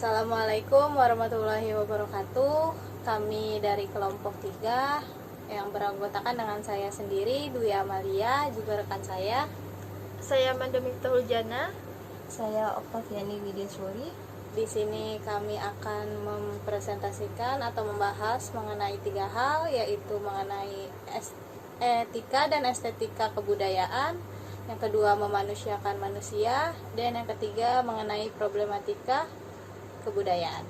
Assalamualaikum warahmatullahi wabarakatuh. Kami dari kelompok 3 yang beranggotakan dengan saya sendiri, Dwi Amalia, juga rekan saya. Saya Manda Miftahul Jana. Saya Oktaviani Widyaswari. Di sini kami akan mempresentasikan atau membahas mengenai 3 hal, yaitu mengenai etika dan estetika kebudayaan. Yang kedua, memanusiakan manusia, dan yang ketiga mengenai problematika kebudayaan.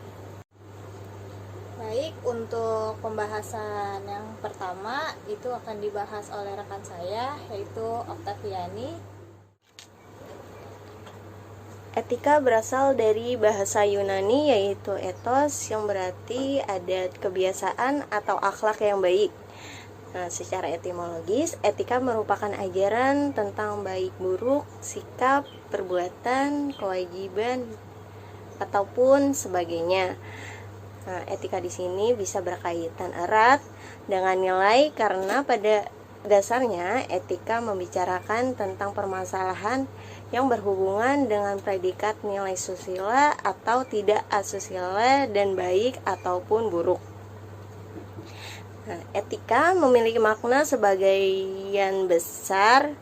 Baik, untuk pembahasan yang pertama itu akan dibahas oleh rekan saya, yaitu Oktaviani. Etika berasal dari bahasa Yunani yaitu ethos, yang berarti adat, kebiasaan atau akhlak yang baik. Nah, secara etimologis, etika merupakan ajaran tentang baik buruk, sikap, perbuatan, kewajiban, ataupun sebagainya. Nah, etika di sini bisa berkaitan erat dengan nilai karena pada dasarnya etika membicarakan tentang permasalahan yang berhubungan dengan predikat nilai susila atau tidak asusila dan baik ataupun buruk. Nah, etika memiliki makna sebagian besar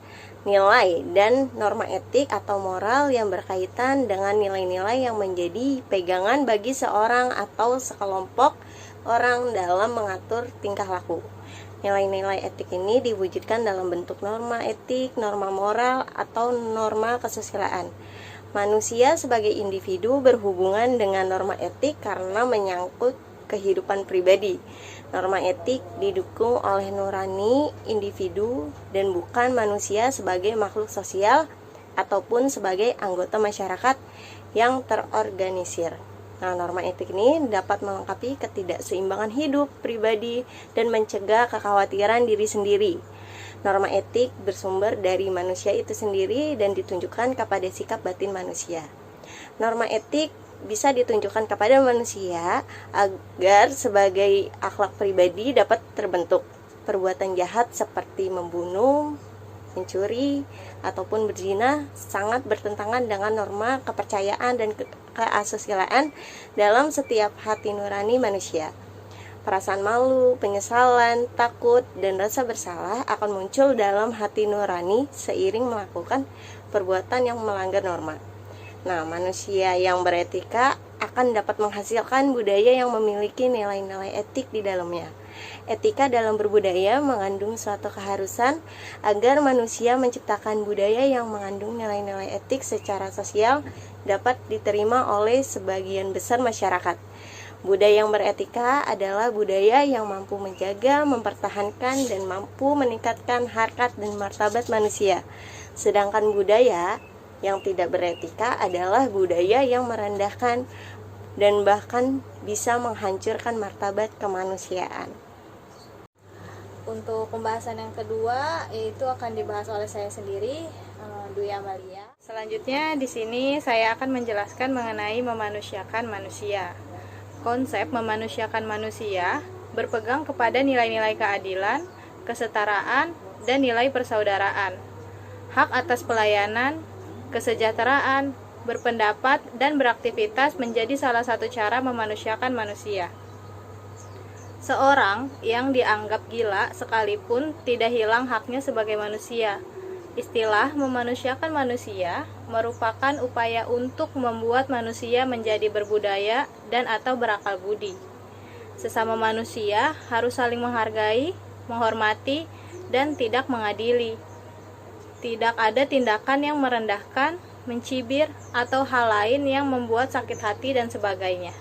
nilai dan norma etik atau moral yang berkaitan dengan nilai-nilai yang menjadi pegangan bagi seorang atau sekelompok orang dalam mengatur tingkah laku. Nilai-nilai etik ini diwujudkan dalam bentuk norma etik, norma moral, atau norma kesusilaan. Manusia sebagai individu berhubungan dengan norma etik karena menyangkut kehidupan pribadi. Norma etik didukung oleh nurani individu dan bukan manusia sebagai makhluk sosial ataupun sebagai anggota masyarakat yang terorganisir. Nah, norma etik ini dapat melengkapi ketidakseimbangan hidup pribadi dan mencegah kekhawatiran diri sendiri. Norma etik bersumber dari manusia itu sendiri dan ditunjukkan kepada sikap batin manusia. Norma etik bisa ditunjukkan kepada manusia agar sebagai akhlak pribadi dapat terbentuk. Perbuatan jahat seperti membunuh, mencuri, ataupun berzina sangat bertentangan dengan norma kepercayaan dan keasusilaan dalam setiap hati nurani manusia. Perasaan malu, penyesalan, takut, dan rasa bersalah akan muncul dalam hati nurani seiring melakukan perbuatan yang melanggar norma. Nah, manusia yang beretika akan dapat menghasilkan budaya yang memiliki nilai-nilai etik di dalamnya. Etika dalam berbudaya mengandung suatu keharusan agar manusia menciptakan budaya yang mengandung nilai-nilai etik secara sosial dapat diterima oleh sebagian besar masyarakat. Budaya yang beretika adalah budaya yang mampu menjaga, mempertahankan, dan mampu meningkatkan harkat dan martabat manusia. Sedangkan budaya yang tidak beretika adalah budaya yang merendahkan dan bahkan bisa menghancurkan martabat kemanusiaan. Untuk pembahasan yang kedua, itu akan dibahas oleh saya sendiri, Dwi Amalia. Selanjutnya di sini saya akan menjelaskan mengenai memanusiakan manusia. Konsep memanusiakan manusia berpegang kepada nilai-nilai keadilan, kesetaraan, dan nilai persaudaraan, hak atas pelayanan, kesejahteraan, berpendapat, dan beraktivitas menjadi salah satu cara memanusiakan manusia. Seorang yang dianggap gila sekalipun tidak hilang haknya sebagai manusia. Istilah memanusiakan manusia merupakan upaya untuk membuat manusia menjadi berbudaya dan atau berakal budi. Sesama manusia harus saling menghargai, menghormati, dan tidak mengadili. Tidak ada tindakan yang merendahkan, mencibir, atau hal lain yang membuat sakit hati dan sebagainya.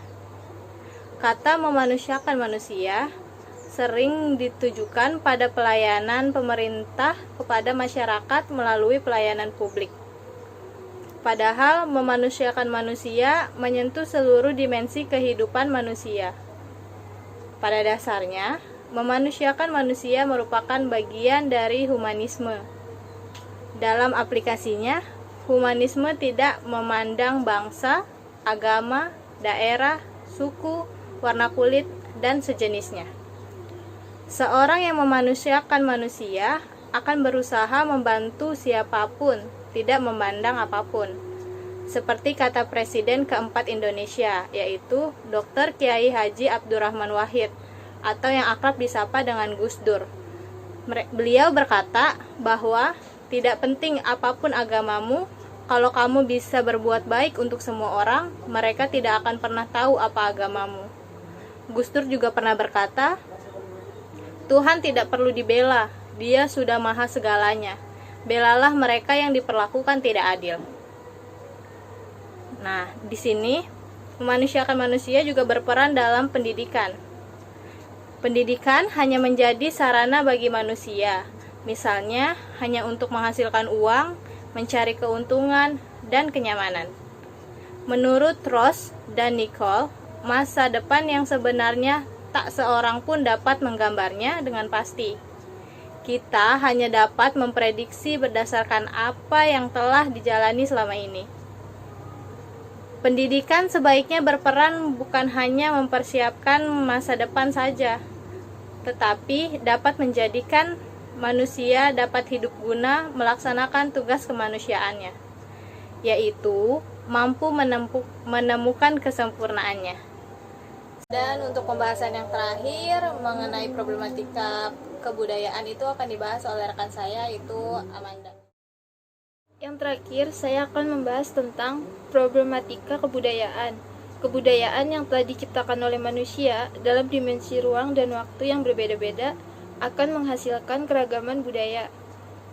Kata memanusiakan manusia sering ditujukan pada pelayanan pemerintah kepada masyarakat melalui pelayanan publik. Padahal memanusiakan manusia menyentuh seluruh dimensi kehidupan manusia. Pada dasarnya, memanusiakan manusia merupakan bagian dari humanisme. Dalam aplikasinya, humanisme tidak memandang bangsa, agama, daerah, suku, warna kulit, dan sejenisnya. Seorang yang memanusiakan manusia akan berusaha membantu siapapun, tidak memandang apapun. seperti kata Presiden keempat Indonesia, yaitu Dr. Kiai Haji Abdurrahman Wahid, atau yang akrab disapa dengan Gus Dur. Beliau berkata bahwa tidak penting apapun agamamu, kalau kamu bisa berbuat baik untuk semua orang, mereka tidak akan pernah tahu apa agamamu. Gus Dur juga pernah berkata, Tuhan tidak perlu dibela, Dia sudah maha segalanya. Belalah mereka yang diperlakukan tidak adil. Nah, di sini memanusiakan manusia juga berperan dalam pendidikan. Pendidikan hanya menjadi sarana bagi manusia, misalnya hanya untuk menghasilkan uang, mencari keuntungan, dan kenyamanan. Menurut Ross dan Nicole, masa depan yang sebenarnya tak seorang pun dapat menggambarnya dengan pasti. Kita hanya dapat memprediksi berdasarkan apa yang telah dijalani selama ini. Pendidikan sebaiknya berperan bukan hanya mempersiapkan masa depan saja, tetapi dapat menjadikan manusia dapat hidup guna melaksanakan tugas kemanusiaannya, yaitu mampu menemukan kesempurnaannya. Dan untuk pembahasan yang terakhir mengenai problematika kebudayaan itu akan dibahas oleh rekan saya, yaitu Amanda. Yang terakhir, saya akan membahas tentang problematika kebudayaan. Kebudayaan yang telah diciptakan oleh manusia dalam dimensi ruang dan waktu yang berbeda-beda akan menghasilkan keragaman budaya.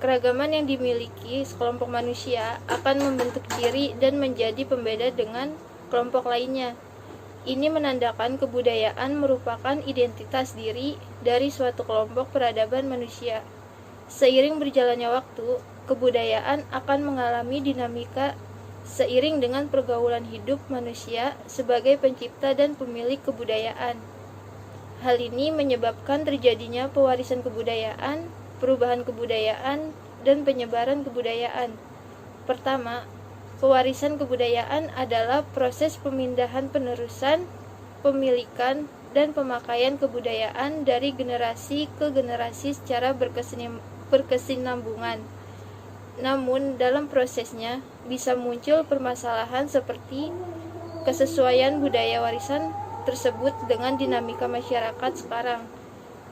Keragaman yang dimiliki sekelompok manusia akan membentuk ciri dan menjadi pembeda dengan kelompok lainnya. Ini menandakan kebudayaan merupakan identitas diri dari suatu kelompok peradaban manusia. Seiring berjalannya waktu, kebudayaan akan mengalami dinamika seiring dengan pergaulan hidup manusia sebagai pencipta dan pemilik kebudayaan. Hal ini menyebabkan terjadinya pewarisan kebudayaan, perubahan kebudayaan, dan penyebaran kebudayaan. Pertama, pewarisan kebudayaan adalah proses pemindahan penerusan, pemilikan, dan pemakaian kebudayaan dari generasi ke generasi secara berkesinambungan. Namun, dalam prosesnya bisa muncul permasalahan seperti kesesuaian budaya warisan tersebut dengan dinamika masyarakat sekarang,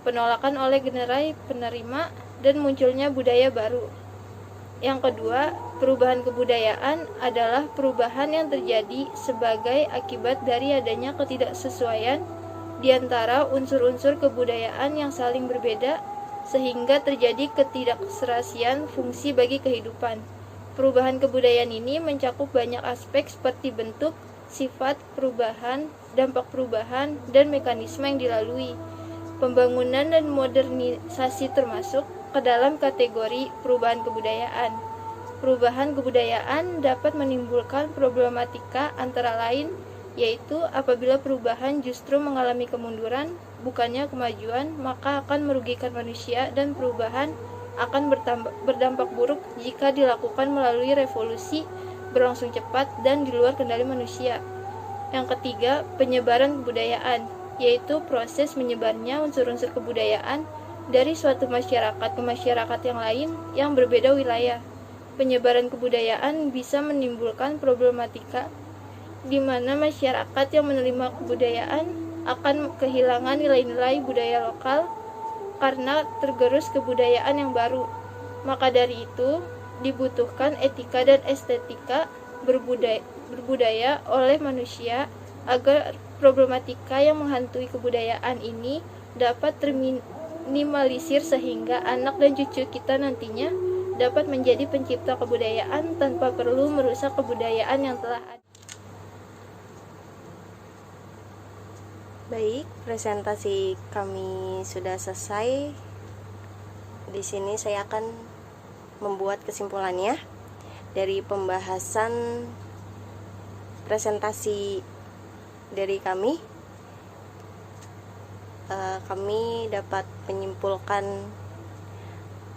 penolakan oleh generasi penerima, dan munculnya budaya baru. Yang kedua, perubahan kebudayaan adalah perubahan yang terjadi sebagai akibat dari adanya ketidaksesuaian di antara unsur-unsur kebudayaan yang saling berbeda, sehingga terjadi ketidakserasian fungsi bagi kehidupan. Perubahan kebudayaan ini mencakup banyak aspek seperti bentuk, sifat perubahan, dampak perubahan, dan mekanisme yang dilalui. Pembangunan dan modernisasi termasuk ke dalam kategori perubahan kebudayaan. Perubahan kebudayaan dapat menimbulkan problematika antara lain, yaitu apabila perubahan justru mengalami kemunduran, bukannya kemajuan, maka akan merugikan manusia, dan perubahan akan berdampak buruk jika dilakukan melalui revolusi berlangsung cepat dan di luar kendali manusia. Yang ketiga, penyebaran kebudayaan, yaitu proses menyebarnya unsur-unsur kebudayaan dari suatu masyarakat ke masyarakat yang lain yang berbeda wilayah. Penyebaran kebudayaan bisa menimbulkan problematika di mana masyarakat yang menerima kebudayaan akan kehilangan nilai-nilai budaya lokal karena tergerus kebudayaan yang baru. Maka dari itu, dibutuhkan etika dan estetika berbudaya oleh manusia agar problematika yang menghantui kebudayaan ini dapat terminimalisir sehingga anak dan cucu kita nantinya dapat menjadi pencipta kebudayaan tanpa perlu merusak kebudayaan yang telah ada. Baik, presentasi kami sudah selesai. Di sini saya akan membuat kesimpulannya dari pembahasan presentasi dari kami. Kami dapat menyimpulkan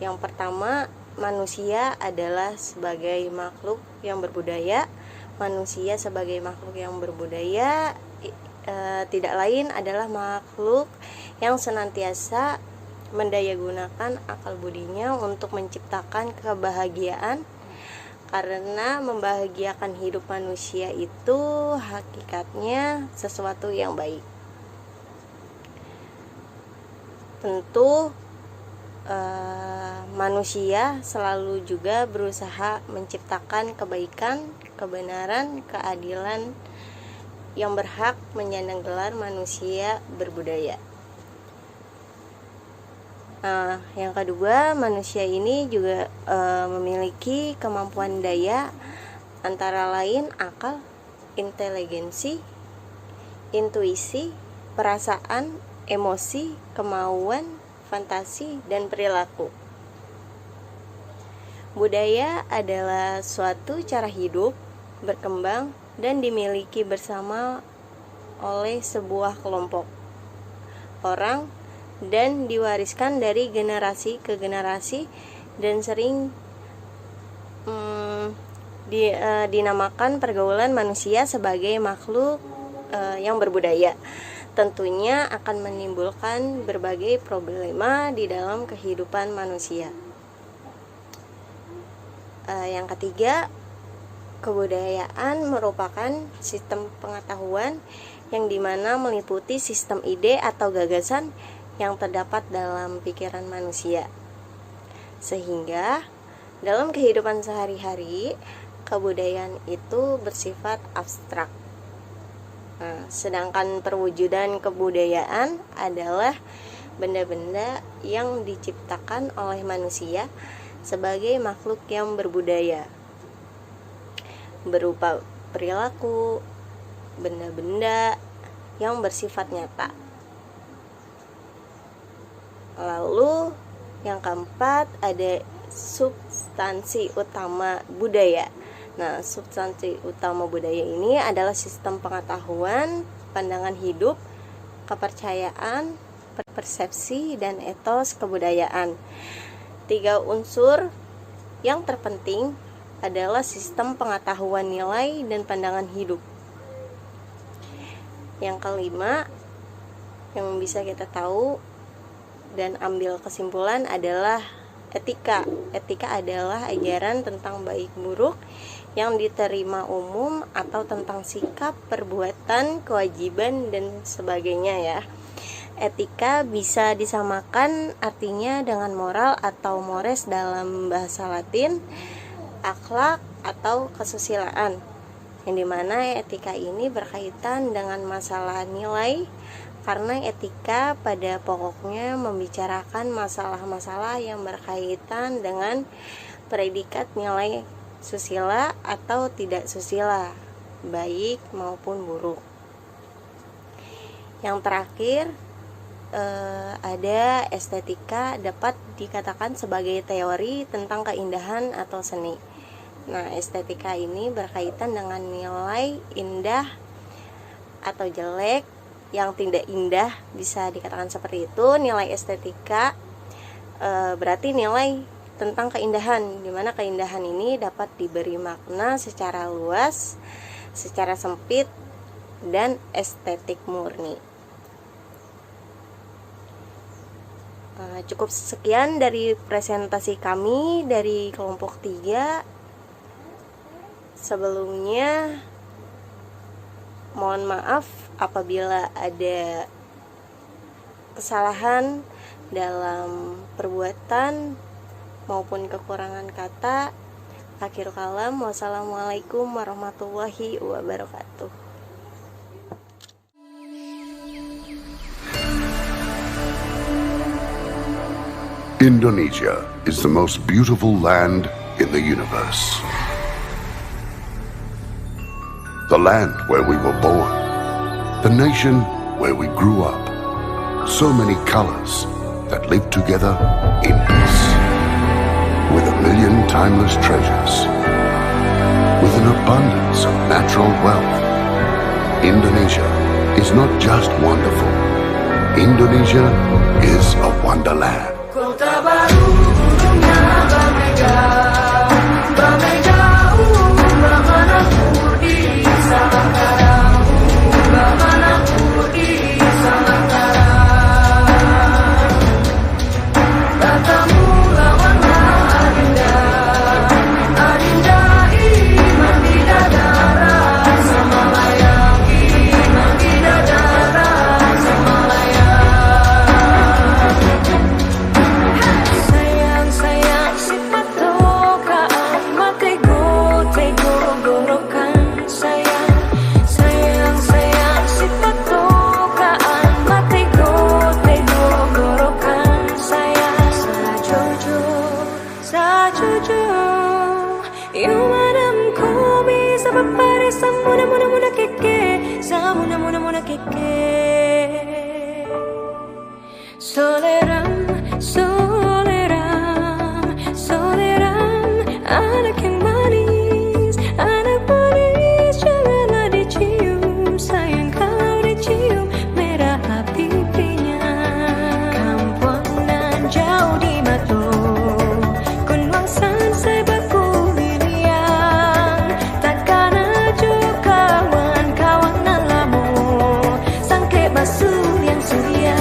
yang pertama, manusia adalah sebagai makhluk yang berbudaya. Manusia sebagai makhluk yang berbudaya tidak lain adalah makhluk yang senantiasa mendayagunakan akal budinya untuk menciptakan kebahagiaan, karena membahagiakan hidup manusia itu hakikatnya sesuatu yang baik. Tentu manusia selalu juga berusaha menciptakan kebaikan, kebenaran, keadilan yang berhak menyandang gelar manusia berbudaya. Yang kedua, manusia ini juga memiliki kemampuan daya antara lain akal, inteligensi, intuisi, perasaan, emosi, kemauan, fantasi, dan perilaku. Budaya adalah suatu cara hidup, berkembang, dan dimiliki bersama oleh sebuah kelompok orang dan diwariskan dari generasi ke generasi dan sering dinamakan pergaulan manusia sebagai makhluk yang berbudaya. Tentunya akan menimbulkan berbagai problema di dalam kehidupan manusia. Yang ketiga, kebudayaan merupakan sistem pengetahuan yang dimana meliputi sistem ide atau gagasan yang terdapat dalam pikiran manusia. Sehingga dalam kehidupan sehari-hari, kebudayaan itu bersifat abstrak. Sedangkan perwujudan kebudayaan adalah benda-benda yang diciptakan oleh manusia sebagai makhluk yang berbudaya, berupa perilaku, benda-benda yang bersifat nyata. Lalu yang keempat ada substansi utama budaya. Nah, substansi utama budaya ini adalah sistem pengetahuan, pandangan hidup, kepercayaan, persepsi, dan etos kebudayaan. 3 unsur yang terpenting adalah sistem pengetahuan nilai dan pandangan hidup. Yang kelima, yang bisa kita tahu dan ambil kesimpulan adalah etika. Etika adalah ajaran tentang baik buruk yang diterima umum atau tentang sikap, perbuatan, kewajiban, dan sebagainya ya. Etika bisa disamakan artinya dengan moral atau mores dalam bahasa Latin, akhlak atau kesusilaan, yang dimana etika ini berkaitan dengan masalah nilai, karena etika pada pokoknya membicarakan masalah-masalah yang berkaitan dengan predikat nilai susila atau tidak susila, baik maupun buruk. Yang terakhir, ada estetika, dapat dikatakan sebagai teori tentang keindahan atau seni. Nah, estetika ini berkaitan dengan nilai indah atau jelek yang tidak indah, bisa dikatakan seperti itu. Nilai estetika berarti nilai tentang keindahan, dimana keindahan ini dapat diberi makna secara luas, secara sempit, dan estetik murni. Cukup sekian dari presentasi kami dari kelompok 3. Sebelumnya mohon maaf apabila ada kesalahan dalam perbuatan maupun kekurangan kata. Akhir kalam, wassalamualaikum warahmatullahi wabarakatuh. Indonesia is the most beautiful land in the universe. The land where we were born, the nation where we grew up. So many colors that live together in peace. With 1,000,000 timeless treasures, with an abundance of natural wealth. Indonesia is not just wonderful. Indonesia is a wonderland. Kota baru ujungnya Bamega, Bamega Bamanaku di Salangkara, Bamanaku di Salangkara. Katamu lawanlah Adinda, Adinda Soleram, soleram, soleram, anak yang manis, janganlah dicium, sayang kalau dicium merah pipinya. Kampuangan jauh di matu, kunwangsan sebaku liliang, takkan ajo kawan-kawan lamu, sangke basuh yang suria.